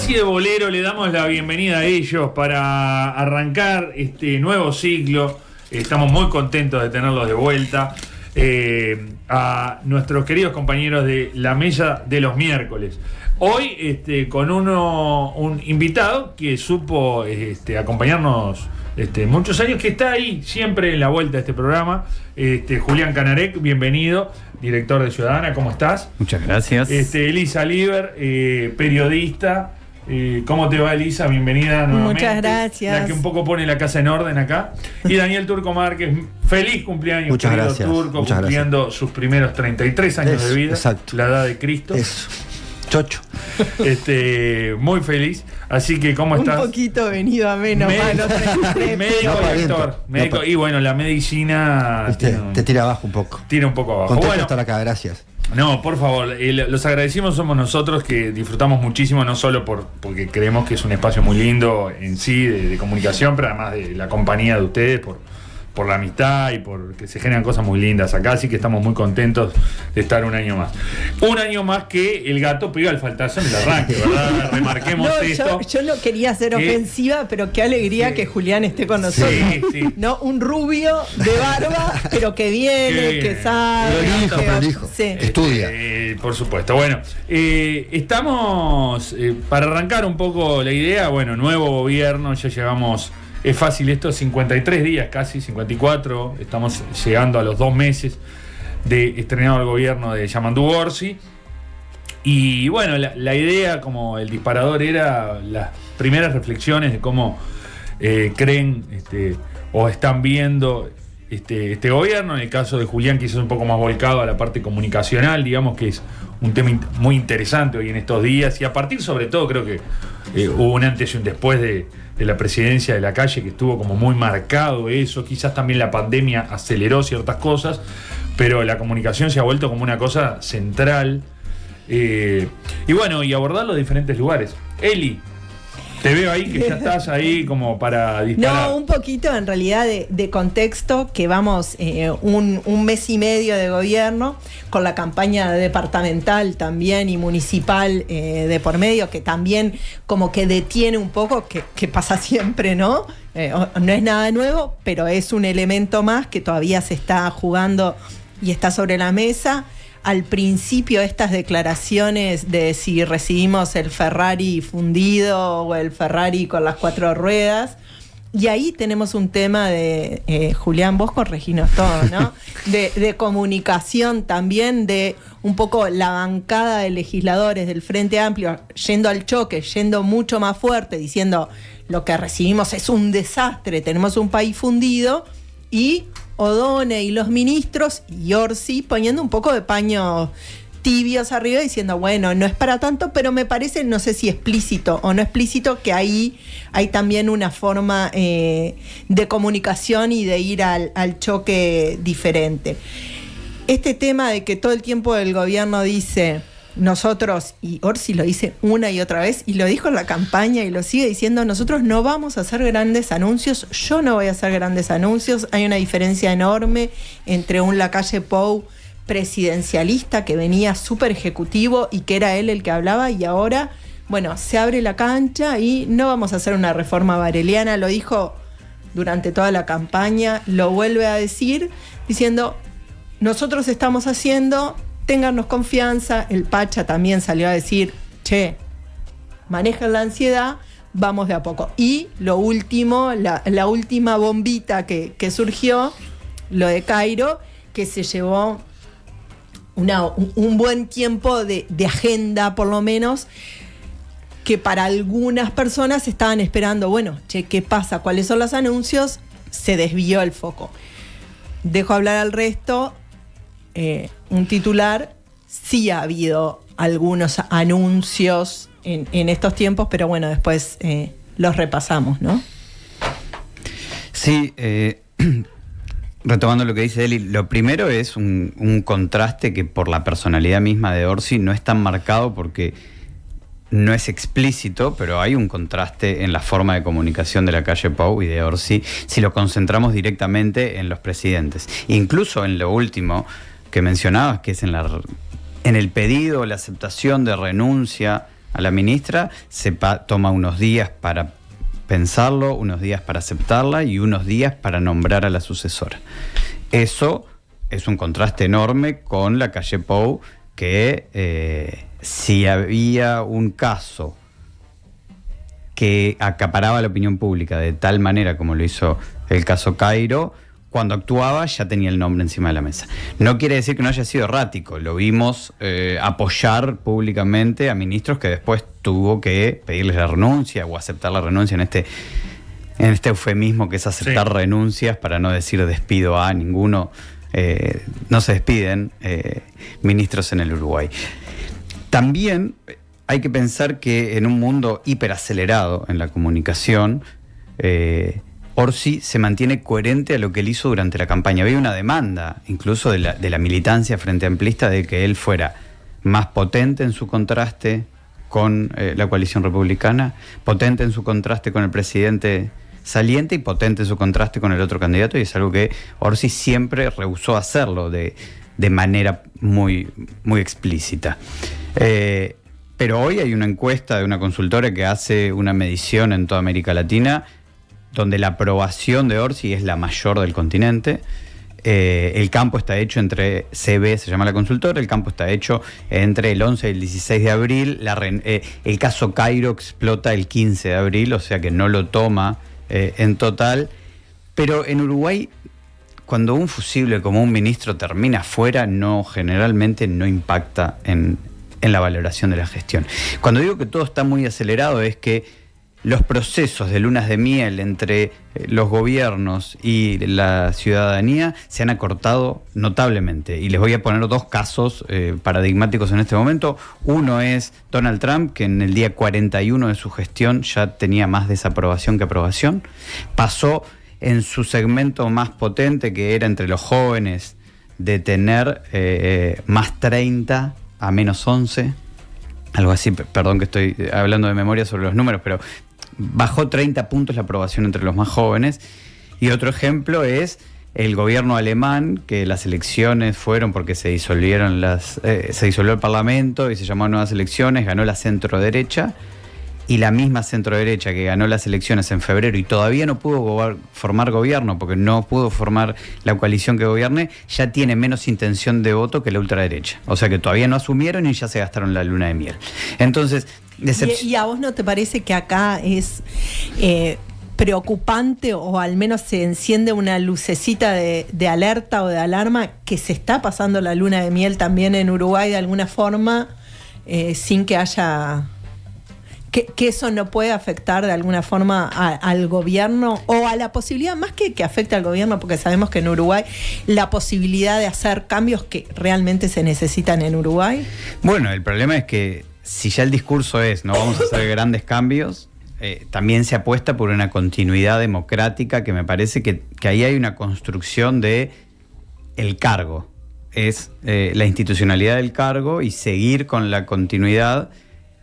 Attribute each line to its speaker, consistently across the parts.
Speaker 1: así de bolero le damos la bienvenida a ellos para arrancar este nuevo ciclo. Estamos muy contentos de tenerlos de vuelta. A nuestros queridos compañeros de la mesa de los miércoles. Hoy con un invitado que supo acompañarnos muchos años, que está ahí siempre en la vuelta de este programa, Julián Canarek, bienvenido, director de Ciudadana, ¿cómo estás?
Speaker 2: Muchas gracias.
Speaker 1: Elisa Liber, periodista. ¿Cómo te va, Elisa? Bienvenida nuevamente.
Speaker 3: Muchas gracias.
Speaker 1: La que un poco pone la casa en orden acá. Y Daniel Turco Márquez, feliz cumpleaños.
Speaker 4: Muchas
Speaker 1: querido
Speaker 4: gracias.
Speaker 1: Turco,
Speaker 4: Muchas
Speaker 1: cumpliendo
Speaker 4: gracias.
Speaker 1: sus primeros 33 años de vida.
Speaker 4: Exacto.
Speaker 1: La edad de Cristo.
Speaker 4: Eso. Chocho.
Speaker 1: Muy feliz. Así que, ¿cómo estás?
Speaker 3: Un poquito venido a menos.
Speaker 1: Médico y actor. Y bueno, la medicina
Speaker 4: Te tira abajo un poco.
Speaker 1: Tira un poco abajo.
Speaker 4: Contento de
Speaker 1: Bueno,
Speaker 4: estar acá, gracias.
Speaker 1: no, por favor, los agradecimos somos nosotros, que disfrutamos muchísimo, no solo porque creemos que es un espacio muy lindo en sí de comunicación, pero además de la compañía de ustedes, por la amistad y porque se generan cosas muy lindas acá, así que estamos muy contentos de estar un año más. Un año más que el gato pega al faltazo en el arranque, ¿verdad? Remarquemos esto.
Speaker 3: Yo no quería ser ofensiva, pero qué alegría que Julián esté con nosotros.
Speaker 1: Sí.
Speaker 3: ¿No? Un rubio de barba, pero que viene, que sabe.
Speaker 4: Prolijo.
Speaker 3: Sí.
Speaker 4: Estudia.
Speaker 1: Por supuesto. Bueno, estamos para arrancar un poco la idea. Bueno, nuevo gobierno, ya llevamos. Es fácil esto, 53 días casi, 54, estamos llegando a los 2 meses de estrenado el gobierno de Yamandu Orsi. Y bueno, la idea, como el disparador, era las primeras reflexiones de cómo creen o están viendo este gobierno. En el caso de Julián, quizás un poco más volcado a la parte comunicacional, digamos que es un tema muy interesante hoy en estos días. Y a partir, sobre todo, creo que hubo un antes y un después de la presidencia de Lacalle, que estuvo como muy marcado eso. Quizás también la pandemia aceleró ciertas cosas, pero la comunicación se ha vuelto como una cosa central. Y bueno, y abordar los diferentes lugares. Eli, te veo ahí que ya estás ahí como para disparar.
Speaker 3: No, un poquito en realidad de contexto, que vamos un mes y medio de gobierno, con la campaña departamental también y municipal de por medio, que también como que detiene un poco, que pasa siempre, ¿no? No es nada nuevo, pero es un elemento más que todavía se está jugando y está sobre la mesa. Al principio, estas declaraciones de si recibimos el Ferrari fundido o el Ferrari con las 4 ruedas. Y ahí tenemos un tema de, Julián, vos correginos todo, ¿no? De comunicación también, de un poco la bancada de legisladores del Frente Amplio yendo al choque, yendo mucho más fuerte, diciendo lo que recibimos es un desastre, tenemos un país fundido, y O'Donnell y los ministros y Orsi poniendo un poco de paños tibios arriba, diciendo, bueno, no es para tanto, pero me parece, no sé si explícito o no explícito, que ahí hay también una forma de comunicación y de ir al choque diferente. Este tema de que todo el tiempo el gobierno dice nosotros, y Orsi lo dice una y otra vez, y lo dijo en la campaña y lo sigue diciendo, nosotros no vamos a hacer grandes anuncios, yo no voy a hacer grandes anuncios. Hay una diferencia enorme entre un Lacalle Pou presidencialista que venía súper ejecutivo y que era él el que hablaba, y ahora, bueno, se abre la cancha y no vamos a hacer una reforma vareliana. Lo dijo durante toda la campaña, lo vuelve a decir, diciendo, nosotros estamos haciendo, téngannos confianza. El Pacha también salió a decir, che, manejen la ansiedad, vamos de a poco. Y lo último, la última bombita que surgió, lo de Cairo, que se llevó un buen tiempo de agenda, por lo menos, que para algunas personas estaban esperando, bueno, che, ¿qué pasa? ¿Cuáles son los anuncios? Se desvió el foco. Dejo hablar al resto. Un titular, sí ha habido algunos anuncios en estos tiempos, pero bueno, después los repasamos, ¿no?
Speaker 2: Sí, retomando lo que dice Eli, lo primero es un contraste que por la personalidad misma de Orsi no es tan marcado, porque no es explícito, pero hay un contraste en la forma de comunicación de Lacalle Pou y de Orsi si lo concentramos directamente en los presidentes. Incluso en lo último que mencionabas, que es en el pedido, la aceptación de renuncia a la ministra, toma unos días para pensarlo, unos días para aceptarla y unos días para nombrar a la sucesora. Eso es un contraste enorme con la calle Pou, que si había un caso que acaparaba la opinión pública de tal manera como lo hizo el caso Cairo, cuando actuaba ya tenía el nombre encima de la mesa. No quiere decir que no haya sido errático, lo vimos apoyar públicamente a ministros que después tuvo que pedirles la renuncia o aceptar la renuncia en este eufemismo que es aceptar renuncias, para no decir despido a ninguno. No se despiden ministros en el Uruguay. También hay que pensar que en un mundo hiperacelerado en la comunicación, Orsi se mantiene coherente a lo que él hizo durante la campaña. Había una demanda, incluso de la militancia frente amplista, de que él fuera más potente en su contraste con la coalición republicana, potente en su contraste con el presidente saliente y potente en su contraste con el otro candidato, y es algo que Orsi siempre rehusó hacerlo de manera muy, muy explícita. Pero hoy hay una encuesta de una consultora que hace una medición en toda América Latina, donde la aprobación de Orsi es la mayor del continente. El campo está hecho entre CB, se llama la consultora, el campo está hecho entre el 11 y el 16 de abril. El caso Cairo explota el 15 de abril, o sea que no lo toma en total. Pero en Uruguay, cuando un fusible como un ministro termina fuera, generalmente no impacta en la valoración de la gestión. Cuando digo que todo está muy acelerado, es que los procesos de lunas de miel entre los gobiernos y la ciudadanía se han acortado notablemente. Y les voy a poner dos casos paradigmáticos en este momento. Uno es Donald Trump, que en el día 41 de su gestión ya tenía más desaprobación que aprobación. Pasó en su segmento más potente, que era entre los jóvenes, de tener más 30 a menos 11. Algo así, perdón que estoy hablando de memoria sobre los números, pero bajó 30 puntos la aprobación entre los más jóvenes. Y otro ejemplo es el gobierno alemán, que las elecciones fueron porque se disolvió el parlamento y se llamaron nuevas elecciones, ganó la centro-derecha, y la misma centro-derecha que ganó las elecciones en febrero y todavía no pudo formar gobierno porque no pudo formar la coalición que gobierne, ya tiene menos intención de voto que la ultraderecha. O sea que todavía no asumieron y ya se gastaron la luna de miel. Entonces,
Speaker 3: ¿Y a vos no te parece que acá es preocupante, o al menos se enciende una lucecita de alerta o de alarma, que se está pasando la luna de miel también en Uruguay de alguna forma, sin que haya... Que eso no puede afectar de alguna forma al gobierno, o a la posibilidad, más que afecte al gobierno, porque sabemos que en Uruguay la posibilidad de hacer cambios que realmente se necesitan en Uruguay?
Speaker 2: Bueno, el problema es que si ya el discurso es no vamos a hacer grandes cambios, también se apuesta por una continuidad democrática, que me parece que ahí hay una construcción de el cargo, es la institucionalidad del cargo, y seguir con la continuidad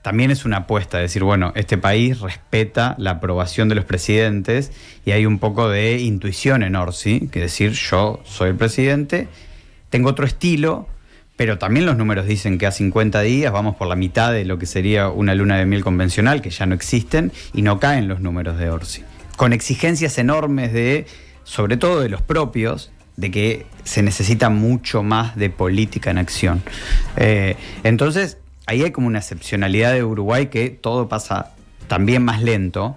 Speaker 2: también es una apuesta, de decir, bueno, este país respeta la aprobación de los presidentes, y hay un poco de intuición en Orsi, que decir, yo soy el presidente, tengo otro estilo, pero también los números dicen que a 50 días vamos por la mitad de lo que sería una luna de miel convencional, que ya no existen, y no caen los números de Orsi. Con exigencias enormes sobre todo de los propios, de que se necesita mucho más de política en acción. Entonces, ahí hay como una excepcionalidad de Uruguay, que todo pasa también más lento.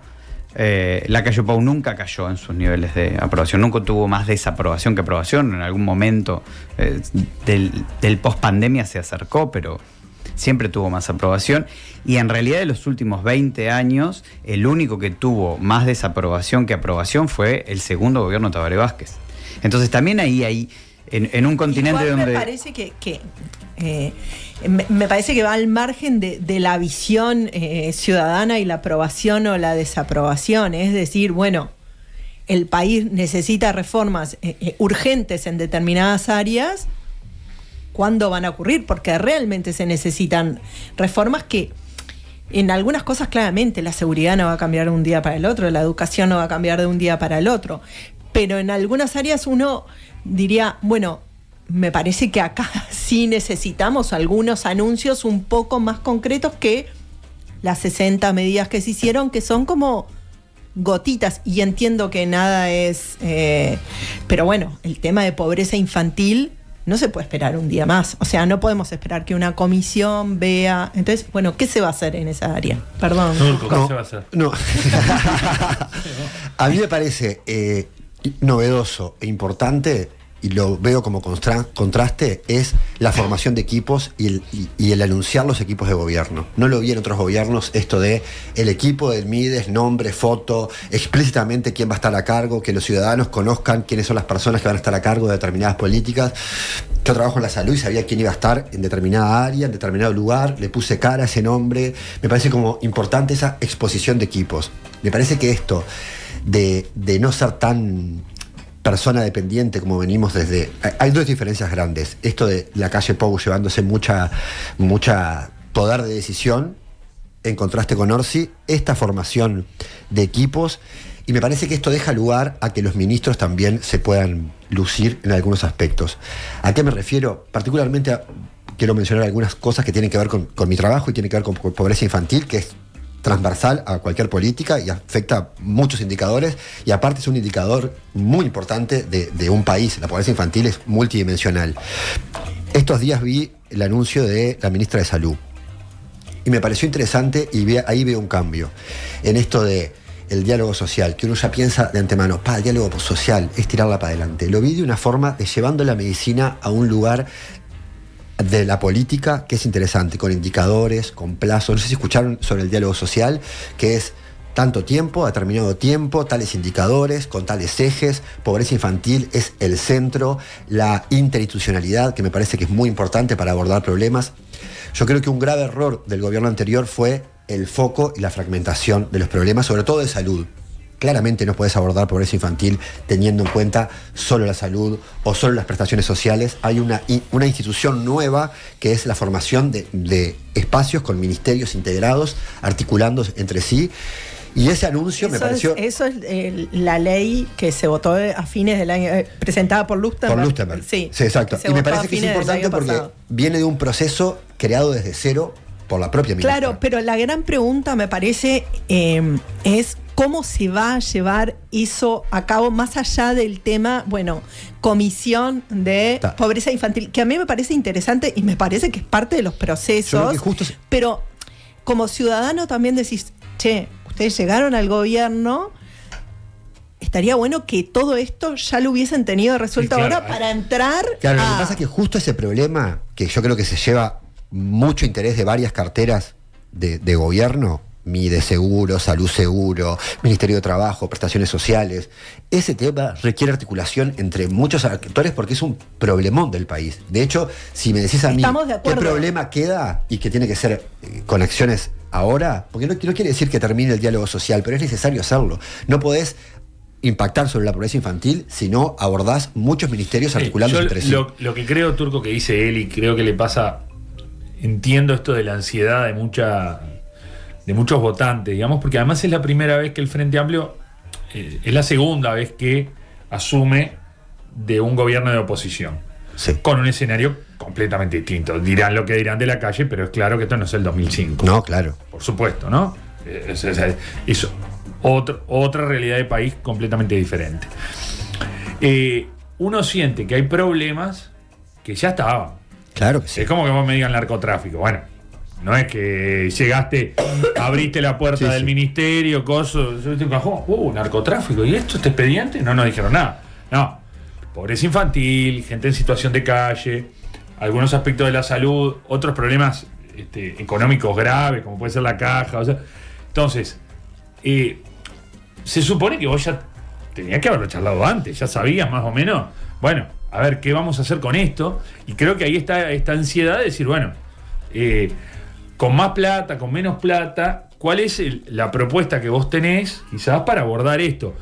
Speaker 2: La calle Pou nunca cayó en sus niveles de aprobación, nunca tuvo más desaprobación que aprobación. En algún momento del post-pandemia se acercó, pero siempre tuvo más aprobación. Y en realidad, de los últimos 20 años, el único que tuvo más desaprobación que aprobación fue el segundo gobierno de Tabaré Vázquez. Entonces también ahí en un continente
Speaker 3: igual
Speaker 2: donde...
Speaker 3: me parece me parece que va al margen de la visión ciudadana y la aprobación o la desaprobación. Es decir, bueno, el país necesita reformas urgentes en determinadas áreas. ¿Cuándo van a ocurrir? Porque realmente se necesitan reformas que, en algunas cosas claramente, la seguridad no va a cambiar de un día para el otro, la educación no va a cambiar de un día para el otro. Pero en algunas áreas uno diría, bueno, me parece que acá sí necesitamos algunos anuncios un poco más concretos que las 60 medidas que se hicieron, que son como gotitas, y entiendo que nada es... pero bueno, el tema de pobreza infantil no se puede esperar un día más. O sea, no podemos esperar que una comisión vea... Entonces, bueno, ¿qué se va a hacer en esa área? Perdón.
Speaker 1: Turco, ¿qué se va a hacer?
Speaker 4: No. A mí me parece novedoso e importante, y lo veo como contraste, es la formación de equipos y el anunciar los equipos de gobierno. No lo vi en otros gobiernos, esto de el equipo del MIDES, nombre, foto, explícitamente quién va a estar a cargo, que los ciudadanos conozcan quiénes son las personas que van a estar a cargo de determinadas políticas. Yo trabajo en la salud y sabía quién iba a estar en determinada área, en determinado lugar, le puse cara a ese nombre. Me parece como importante esa exposición de equipos. Me parece que esto de no ser tan persona dependiente como venimos desde... Hay dos diferencias grandes. Esto de la calle Pou llevándose mucha poder de decisión en contraste con Orsi, esta formación de equipos, y me parece que esto deja lugar a que los ministros también se puedan lucir en algunos aspectos. ¿A qué me refiero? Particularmente quiero mencionar algunas cosas que tienen que ver con mi trabajo y tienen que ver con pobreza infantil, que es transversal a cualquier política y afecta muchos indicadores, y aparte es un indicador muy importante de un país. La pobreza infantil es multidimensional. Estos días vi el anuncio de la ministra de Salud y me pareció interesante, y ahí veo un cambio en esto de el diálogo social, que uno ya piensa de antemano, el diálogo social es tirarla para adelante. Lo vi de una forma de llevando la medicina a un lugar de la política que es interesante, con indicadores, con plazos. No sé si escucharon sobre el diálogo social, que es tanto tiempo, determinado tiempo, tales indicadores, con tales ejes. Pobreza infantil es el centro, la interinstitucionalidad, que me parece que es muy importante para abordar problemas. Yo creo que un grave error del gobierno anterior fue el foco y la fragmentación de los problemas, sobre todo de salud. Claramente no puedes abordar pobreza infantil teniendo en cuenta solo la salud o solo las prestaciones sociales. Hay una institución nueva que es la formación de espacios con ministerios integrados, articulando entre sí. Y ese anuncio me pareció...
Speaker 3: Eso es la ley que se votó a fines del año, presentada por Lustenberg.
Speaker 4: Por Lustenberg.
Speaker 3: Sí,
Speaker 4: exacto. Y me parece que es importante porque viene de un proceso creado desde cero por la propia ministra.
Speaker 3: Claro, pero la gran pregunta me parece es cómo se va a llevar eso a cabo más allá del tema, bueno, comisión de pobreza infantil, que a mí me parece interesante y me parece que es parte de los procesos, pero como ciudadano también decís, che, ustedes llegaron al gobierno, estaría bueno que todo esto ya lo hubiesen tenido resuelto ahora para entrar.
Speaker 4: Claro, lo que pasa es que justo ese problema, que yo creo que se lleva mucho interés de varias carteras de gobierno, MIDES seguro, Salud seguro, Ministerio de Trabajo, prestaciones sociales. Ese tema requiere articulación entre muchos actores porque es un problemón del país. De hecho, si me decís a mí qué problema queda y que tiene que ser con acciones ahora, porque no quiere decir que termine el diálogo social, pero es necesario hacerlo. No podés impactar sobre la pobreza infantil si no abordás muchos ministerios articulando entre sí.
Speaker 1: Lo que creo, Turco, que dice él, y creo que le pasa, entiendo esto de la ansiedad de muchos votantes, digamos, porque además es la primera vez que el Frente Amplio, es la segunda vez que asume de un gobierno de oposición, con un escenario completamente distinto. Dirán lo que dirán de la calle, pero es claro que esto no es el 2005.
Speaker 4: No, claro.
Speaker 1: Por supuesto, ¿no? Es otra realidad de país completamente diferente. Uno siente que hay problemas que ya estaban.
Speaker 4: Claro que sí.
Speaker 1: Es como que vos me digan narcotráfico. Bueno, no es que llegaste, abriste la puerta del ministerio, narcotráfico, ¿y esto, este expediente? No nos dijeron nada. No, pobreza infantil, gente en situación de calle, algunos aspectos de la salud, otros problemas económicos graves, como puede ser la caja. Entonces, se supone que vos ya tenías que haberlo charlado antes, ya sabías más o menos, bueno, a ver, ¿qué vamos a hacer con esto? Y creo que ahí está esta ansiedad de decir, bueno, con más plata, con menos plata, ¿cuál es la propuesta que vos tenés quizás para abordar esto?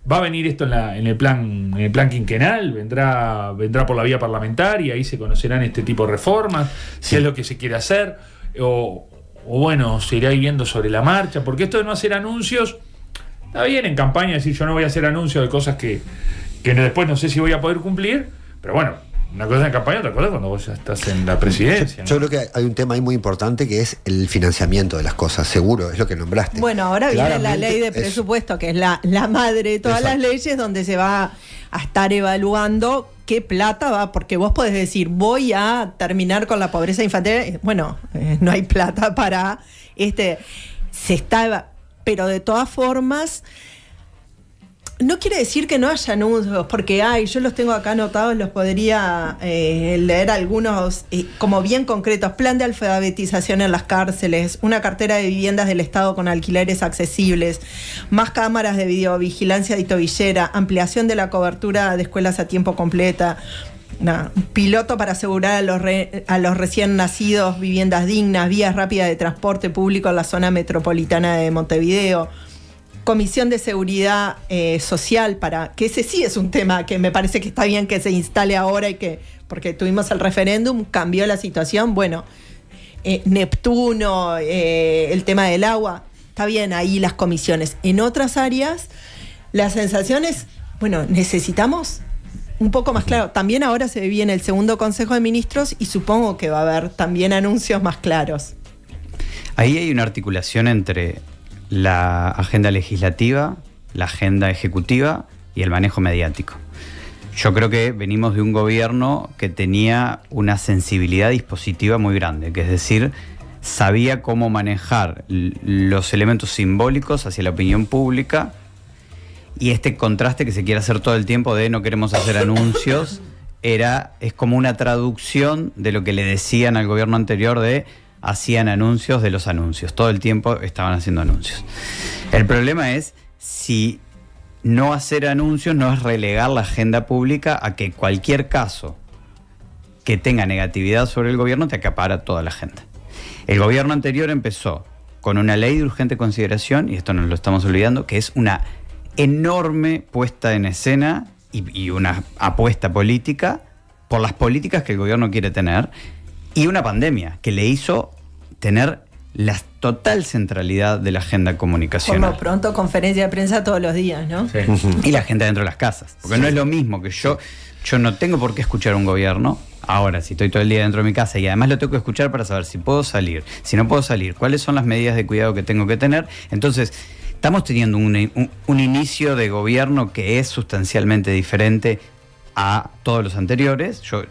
Speaker 1: ¿Va a venir esto en el plan quinquenal? ¿Vendrá por la vía parlamentaria? Ahí se conocerán este tipo de reformas, si es lo que se quiere hacer, o bueno, se irá viendo sobre la marcha, porque esto de no hacer anuncios, está bien en campaña decir yo no voy a hacer anuncios de cosas que después no sé si voy a poder cumplir, pero bueno, Una cosa en campaña, otra cosa cuando vos ya estás en la presidencia.
Speaker 4: Yo creo que hay un tema ahí muy importante que es el financiamiento de las cosas, seguro, es lo que nombraste.
Speaker 3: Bueno, ahora viene la
Speaker 4: Claramente
Speaker 3: ley de
Speaker 4: es-
Speaker 3: presupuesto, que es la madre de todas
Speaker 4: Exacto.
Speaker 3: las leyes, donde se va a estar evaluando qué plata va, porque vos podés decir, voy a terminar con la pobreza infantil. Bueno, no hay plata para pero de todas formas, no quiere decir que no haya anuncios, porque yo los tengo acá anotados, los podría leer algunos como bien concretos. Plan de alfabetización en las cárceles, una cartera de viviendas del Estado con alquileres accesibles, más cámaras de videovigilancia y tobillera, ampliación de la cobertura de escuelas a tiempo completa, un piloto para asegurar a los recién nacidos viviendas dignas, vías rápidas de transporte público en la zona metropolitana de Montevideo. Comisión de Seguridad Social, para que ese sí es un tema que me parece que está bien que se instale ahora porque tuvimos el referéndum, cambió la situación. Bueno, Neptuno, el tema del agua, está bien ahí las comisiones. En otras áreas, la sensación es, bueno, necesitamos un poco más claro. También ahora se viene el segundo Consejo de Ministros y supongo que va a haber también anuncios más claros.
Speaker 2: Ahí hay una articulación entre la agenda legislativa, la agenda ejecutiva y el manejo mediático. Yo creo que venimos de un gobierno que tenía una sensibilidad dispositiva muy grande, que es decir, sabía cómo manejar los elementos simbólicos hacia la opinión pública, y este contraste que se quiere hacer todo el tiempo de no queremos hacer anuncios, es como una traducción de lo que le decían al gobierno anterior de hacían anuncios de los anuncios. Todo el tiempo estaban haciendo anuncios. El problema es si no hacer anuncios no es relegar la agenda pública a que cualquier caso que tenga negatividad sobre el gobierno te acapara toda la agenda. El gobierno anterior empezó con una ley de urgente consideración, y esto no lo estamos olvidando, que es una enorme puesta en escena y una apuesta política por las políticas que el gobierno quiere tener, y una pandemia que le hizo tener la total centralidad de la agenda
Speaker 3: Por
Speaker 2: comunicacional.
Speaker 3: lo pronto, conferencia de prensa todos los días, ¿no?
Speaker 1: Sí.
Speaker 2: Y la gente dentro de las casas. Porque no es lo mismo que yo no tengo por qué escuchar a un gobierno. Ahora, si estoy todo el día dentro de mi casa y además lo tengo que escuchar para saber si puedo salir, si no puedo salir, cuáles son las medidas de cuidado que tengo que tener. Entonces, estamos teniendo un inicio de gobierno que es sustancialmente diferente a todos los anteriores. Yo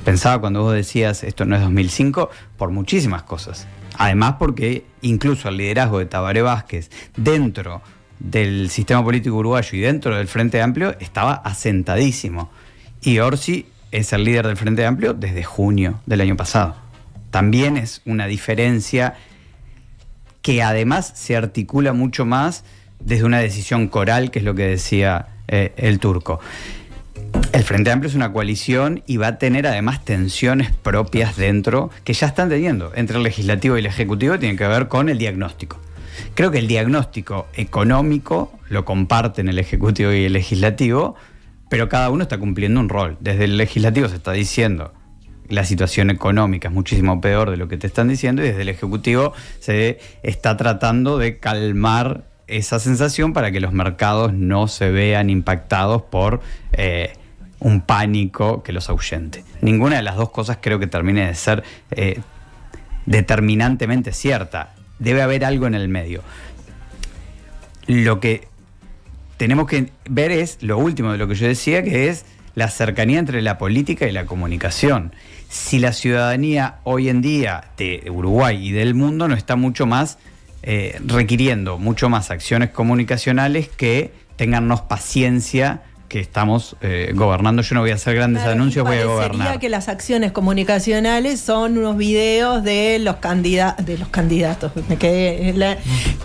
Speaker 2: pensaba cuando vos decías esto no es 2005, por muchísimas cosas. Además porque incluso el liderazgo de Tabaré Vázquez dentro del sistema político uruguayo y dentro del Frente Amplio estaba asentadísimo. Y Orsi es el líder del Frente Amplio desde junio del año pasado. También es una diferencia que además se articula mucho más desde una decisión coral, que es lo que decía el Turco. El Frente Amplio es una coalición y va a tener además tensiones propias dentro, que ya están teniendo entre el legislativo y el ejecutivo, tienen que ver con el diagnóstico. Creo que el diagnóstico económico lo comparten el ejecutivo y el legislativo, pero cada uno está cumpliendo un rol. Desde el legislativo se está diciendo la situación económica es muchísimo peor de lo que te están diciendo, y desde el ejecutivo se está tratando de calmar esa sensación para que los mercados no se vean impactados por un pánico que los ahuyente. Ninguna de las dos cosas creo que termine de ser determinantemente cierta. Debe haber algo en el medio. Lo que tenemos que ver es lo último de lo que yo decía, que es la cercanía entre la política y la comunicación. Si la ciudadanía hoy en día de Uruguay y del mundo no está mucho más requiriendo mucho más acciones comunicacionales que tengannos paciencia, que estamos gobernando. Yo no voy a hacer grandes anuncios, voy a gobernar.
Speaker 3: Parecería que las acciones comunicacionales son unos videos de los candidatos,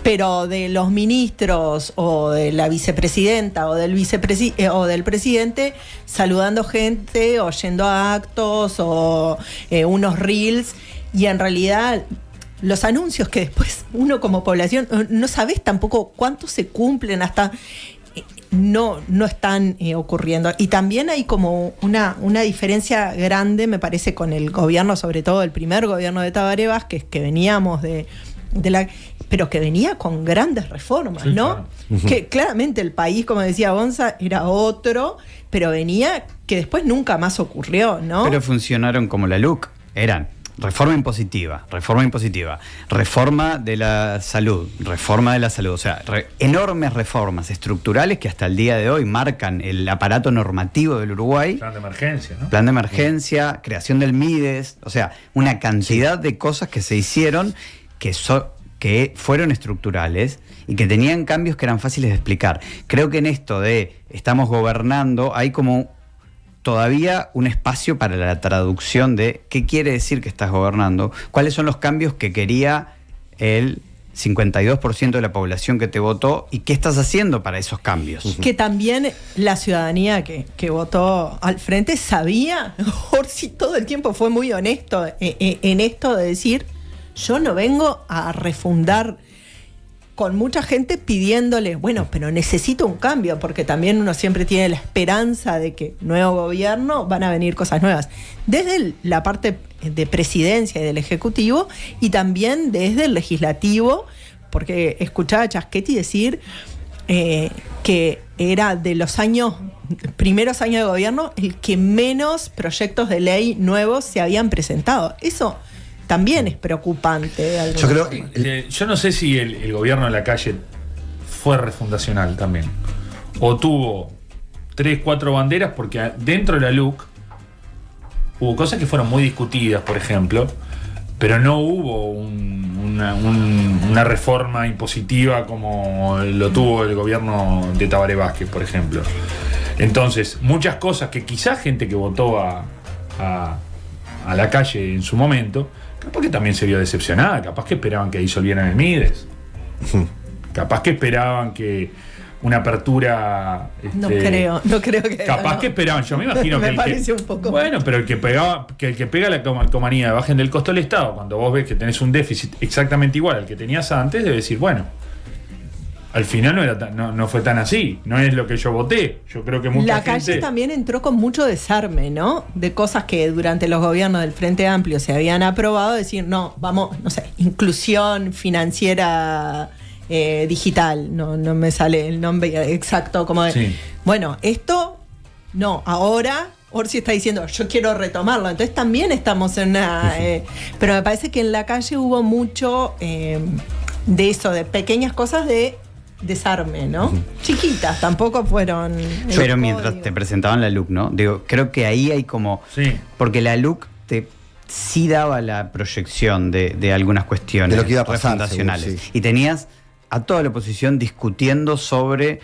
Speaker 3: pero de los ministros o de la vicepresidenta o del presidente saludando gente o yendo a actos o unos reels, y en realidad los anuncios que después uno como población no sabés tampoco cuántos se cumplen, hasta no están ocurriendo. Y también hay como una diferencia grande, me parece, con el gobierno, sobre todo el primer gobierno de Tabaré Vázquez, que veníamos de la... pero que venía con grandes reformas,
Speaker 1: Sí,
Speaker 3: ¿no?
Speaker 1: claro.
Speaker 3: Que claramente el país, como decía Gonza, era otro, pero venía que después nunca más ocurrió, ¿no?
Speaker 2: Pero funcionaron como la LUC. Eran reforma impositiva, reforma de la salud, o sea, enormes reformas estructurales que hasta el día de hoy marcan el aparato normativo del Uruguay.
Speaker 1: Plan de emergencia, ¿no?
Speaker 2: Plan de emergencia, creación del MIDES, o sea, una cantidad de cosas que se hicieron que fueron estructurales y que tenían cambios que eran fáciles de explicar. Creo que en esto de estamos gobernando hay como todavía un espacio para la traducción de qué quiere decir que estás gobernando, cuáles son los cambios que quería el 52% de la población que te votó y qué estás haciendo para esos cambios.
Speaker 3: Que también la ciudadanía que votó al frente sabía, Orsi todo el tiempo fue muy honesto en esto de decir, yo no vengo a refundar, con mucha gente pidiéndole, bueno, pero necesito un cambio, porque también uno siempre tiene la esperanza de que nuevo gobierno van a venir cosas nuevas. Desde la parte de presidencia y del Ejecutivo, y también desde el Legislativo, porque escuchaba a Chaschetti decir que era de los primeros años de gobierno, el que menos proyectos de ley nuevos se habían presentado. Eso también es preocupante.
Speaker 4: Yo creo
Speaker 1: Yo no sé si el gobierno de la calle fue refundacional también. O tuvo 3, 4 banderas, porque dentro de la LUC hubo cosas que fueron muy discutidas, por ejemplo, pero no hubo una reforma impositiva como lo tuvo el gobierno de Tabaré Vázquez, por ejemplo. Entonces, muchas cosas que quizás gente que votó a la calle en su momento, capaz que también se vio decepcionada, capaz que esperaban que disolvieran el MIDES, capaz que esperaban que una apertura...
Speaker 3: No creo que...
Speaker 1: Capaz que esperaban, yo me imagino
Speaker 3: me
Speaker 1: que...
Speaker 3: parece un poco...
Speaker 1: Bueno, pero el que pega la calcomanía de bajen del costo del Estado, cuando vos ves que tenés un déficit exactamente igual al que tenías antes, debe decir, bueno, al final no fue tan así, no es lo que yo voté. Yo creo que mucha gente...
Speaker 3: La calle también entró con mucho desarme, ¿no? De cosas que durante los gobiernos del Frente Amplio se habían aprobado, decir, no, vamos, no sé, inclusión financiera digital, no me sale el nombre exacto, como de,
Speaker 1: Sí.
Speaker 3: bueno, esto, no, ahora... Orsi está diciendo, yo quiero retomarlo. Entonces también estamos en una... pero me parece que en la calle hubo mucho de eso, de pequeñas cosas de desarme, ¿no? Chiquitas, tampoco fueron...
Speaker 2: Pero mientras te presentaban la LUC, ¿no? Digo, creo que ahí hay como...
Speaker 1: Sí.
Speaker 2: Porque la LUC sí daba la proyección de algunas cuestiones
Speaker 4: de lo que iba a pasar,
Speaker 2: refundacionales.
Speaker 4: seguro, sí.
Speaker 2: Y tenías a toda la oposición discutiendo sobre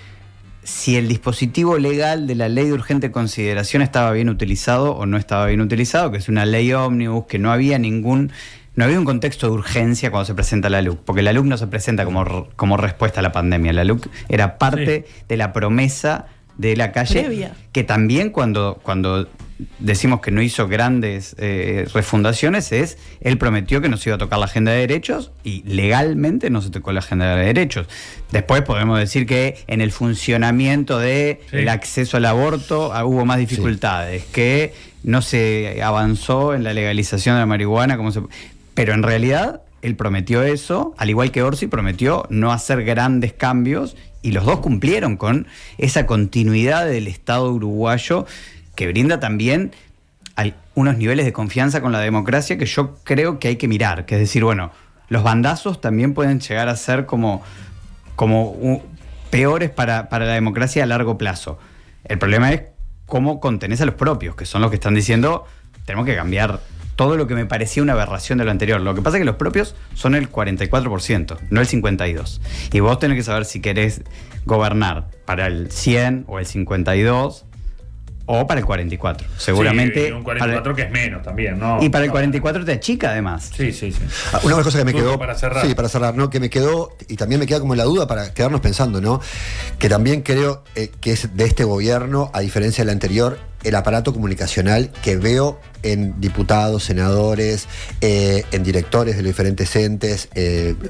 Speaker 2: si el dispositivo legal de la ley de urgente consideración estaba bien utilizado o no estaba bien utilizado, que es una ley ómnibus, que no había un contexto de urgencia cuando se presenta la LUC, porque la LUC no se presenta como respuesta a la pandemia, la LUC era parte de la promesa de la calle,
Speaker 3: previa.
Speaker 2: Que también cuando decimos que no hizo grandes refundaciones, él prometió que no se iba a tocar la agenda de derechos y legalmente no se tocó la agenda de derechos. Después podemos decir que en el funcionamiento del acceso al aborto hubo más dificultades, que no se avanzó en la legalización de la marihuana, pero en realidad él prometió eso, al igual que Orsi prometió no hacer grandes cambios, y los dos cumplieron con esa continuidad del Estado uruguayo que brinda también unos niveles de confianza con la democracia que yo creo que hay que mirar, que es decir, bueno, los bandazos también pueden llegar a ser como peores para la democracia a largo plazo. El problema es cómo contenés a los propios, que son los que están diciendo, tenemos que cambiar todo lo que me parecía una aberración de lo anterior. Lo que pasa es que los propios son el 44%, no el 52%. Y vos tenés que saber si querés gobernar para el 100 o el 52 o para el 44. Seguramente.
Speaker 1: Sí, un 44 que es menos también, ¿no?
Speaker 2: Y para el 44 te achica además.
Speaker 1: Sí.
Speaker 4: Una cosa que me quedó...
Speaker 1: Para cerrar.
Speaker 4: Sí, para cerrar, ¿no? Que me quedó, y también me queda como la duda para quedarnos pensando, ¿no? Que también creo que es de este gobierno, a diferencia del anterior, el aparato comunicacional que veo en diputados, senadores, en directores de los diferentes entes,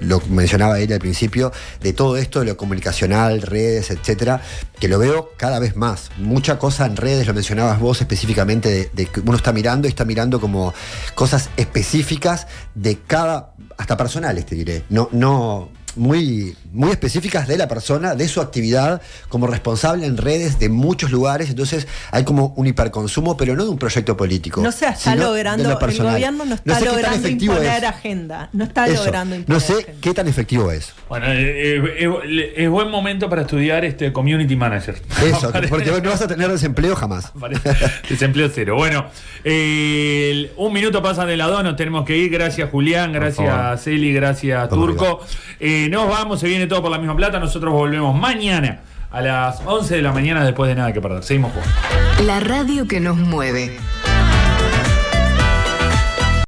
Speaker 4: lo mencionaba él al principio, de todo esto de lo comunicacional, redes, etcétera, que lo veo cada vez más. Mucha cosa en redes, lo mencionabas vos específicamente, de que uno está mirando como cosas específicas de cada, hasta personales te diré, no muy específicas de la persona, de su actividad como responsable en redes de muchos lugares. Entonces hay como un hiperconsumo, pero no de un proyecto político.
Speaker 3: No se está logrando, el gobierno no está logrando imponer agenda. No está logrando imponer
Speaker 4: agenda. No sé qué tan efectivo es.
Speaker 1: Bueno, es buen momento para estudiar Community Manager.
Speaker 4: Eso, porque no vas a tener desempleo jamás.
Speaker 1: Desempleo cero. Bueno, 1 minuto pasa de la 2, nos tenemos que ir. Gracias Julián, gracias Eli, gracias Turco. Nos vamos, se viene todo por la misma plata. Nosotros volvemos mañana a las 11 de la mañana después de Nada que Perder. Seguimos jugando.
Speaker 5: La radio que nos mueve.